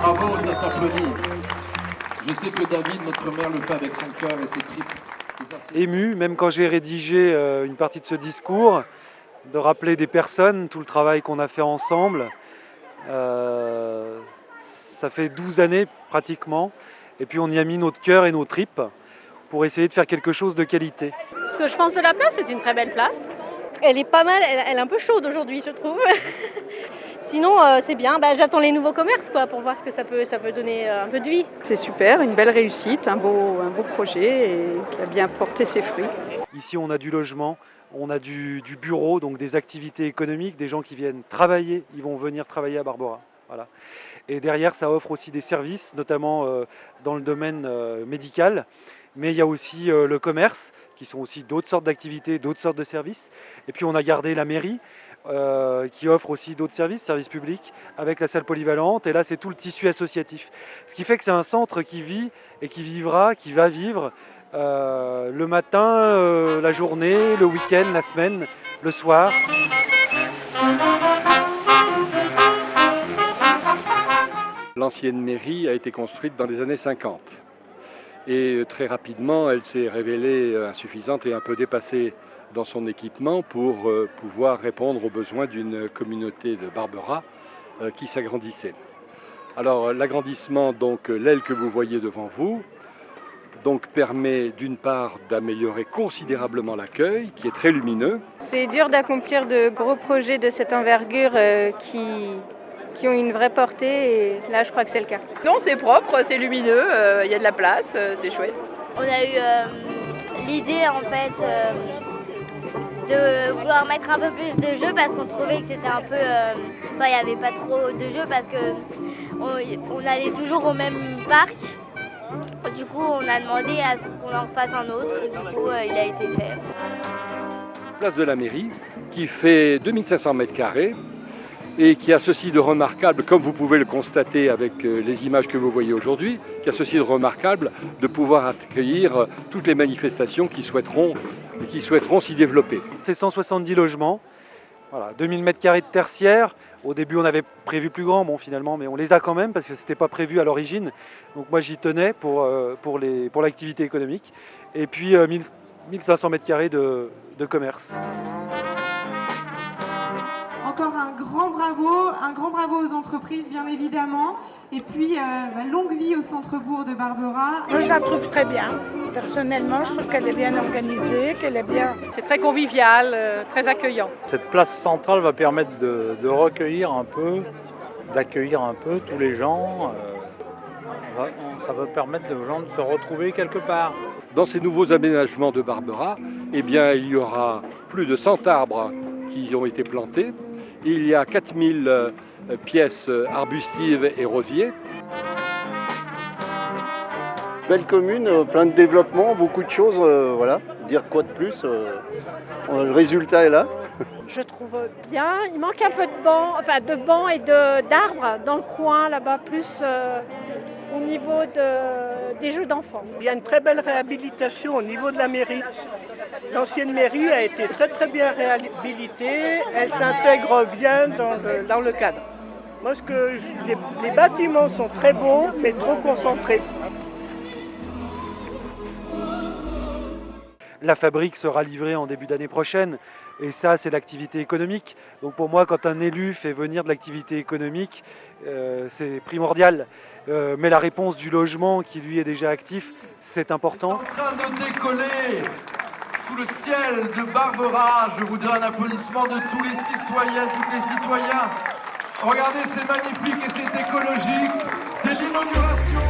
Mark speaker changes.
Speaker 1: Bravo, ça s'applaudit. Je sais que David, notre maire, le fait avec son cœur et ses tripes.
Speaker 2: Ému, même quand j'ai rédigé une partie de ce discours, de rappeler des personnes, tout le travail qu'on a fait ensemble. Ça fait 12 années pratiquement, et puis on y a mis notre cœur et nos tripes pour essayer de faire quelque chose de qualité.
Speaker 3: Ce que je pense de la place, c'est une très belle place.
Speaker 4: Elle est pas mal, elle est un peu chaude aujourd'hui, je trouve. Sinon, c'est bien. J'attends les nouveaux commerces pour voir ce que ça peut donner un peu de vie.
Speaker 5: C'est super, une belle réussite, un beau projet et qui a bien porté ses fruits.
Speaker 2: Ici, on a du logement, on a du bureau, donc des activités économiques, des gens qui viennent travailler, ils vont venir travailler à Barbera. Voilà. Et derrière, ça offre aussi des services, notamment dans le domaine médical. Mais il y a aussi le commerce, qui sont aussi d'autres sortes d'activités, d'autres sortes de services. Et puis on a gardé la mairie, qui offre aussi d'autres services publics, avec la salle polyvalente. Et là, c'est tout le tissu associatif. Ce qui fait que c'est un centre qui vit et qui vivra, qui va vivre le matin, la journée, le week-end, la semaine, le soir.
Speaker 6: L'ancienne mairie a été construite dans les années 50. Et très rapidement, elle s'est révélée insuffisante et un peu dépassée dans son équipement pour pouvoir répondre aux besoins d'une communauté de Barbera qui s'agrandissait. Alors l'agrandissement, donc l'aile que vous voyez devant vous, donc permet d'une part d'améliorer considérablement l'accueil, qui est très lumineux.
Speaker 7: C'est dur d'accomplir de gros projets de cette envergure qui ont une vraie portée, et là je crois que c'est le cas.
Speaker 3: Non, c'est propre, c'est lumineux, il y a de la place, c'est chouette.
Speaker 8: On a eu l'idée en fait de vouloir mettre un peu plus de jeux parce qu'on trouvait que c'était un peu... il n'y avait pas trop de jeux parce qu'on allait toujours au même parc. Du coup, on a demandé à ce qu'on en fasse un autre, et du coup, il a été fait.
Speaker 6: Place de la mairie, qui fait 2500 m² et qui a ceci de remarquable, comme vous pouvez le constater avec les images que vous voyez aujourd'hui, qui a ceci de remarquable de pouvoir accueillir toutes les manifestations qui souhaiteront s'y développer.
Speaker 2: C'est 170 logements, voilà, 2000 m² de tertiaire. Au début, on avait prévu plus grand, finalement, mais on les a quand même parce que ce n'était pas prévu à l'origine. Donc moi, j'y tenais pour l'activité économique. Et puis 1500 m² de commerce.
Speaker 9: Encore un grand bravo aux entreprises bien évidemment, et puis longue vie au centre-bourg de Barbera.
Speaker 10: Moi je la trouve très bien, personnellement je trouve qu'elle est bien organisée, qu'elle est bien...
Speaker 3: C'est très convivial, très accueillant.
Speaker 11: Cette place centrale va permettre de recueillir un peu, d'accueillir un peu tous les gens. Ça va permettre aux gens de se retrouver quelque part.
Speaker 6: Dans ces nouveaux aménagements de Barbera, il y aura plus de 100 arbres qui ont été plantés. Il y a 4000 pièces arbustives et rosiers.
Speaker 12: Belle commune, plein de développement, beaucoup de choses, voilà. Dire quoi de plus, le résultat est là.
Speaker 10: Je trouve bien, il manque un peu de bancs et d'arbres dans le coin là-bas, plus au niveau des jeux d'enfants.
Speaker 13: Il y a une très belle réhabilitation au niveau de la mairie. L'ancienne mairie a été très très bien réhabilitée, elle s'intègre bien dans le cadre. Moi, les bâtiments sont très beaux, mais trop concentrés.
Speaker 2: La fabrique sera livrée en début d'année prochaine, et ça, c'est l'activité économique. Donc pour moi, quand un élu fait venir de l'activité économique, c'est primordial. Mais la réponse du logement, qui lui est déjà actif, c'est important.
Speaker 1: C'est en train de décoller sous le ciel de Barbera. Je voudrais un applaudissement de tous les citoyens, toutes les citoyens. Regardez, c'est magnifique et c'est écologique. C'est l'inauguration.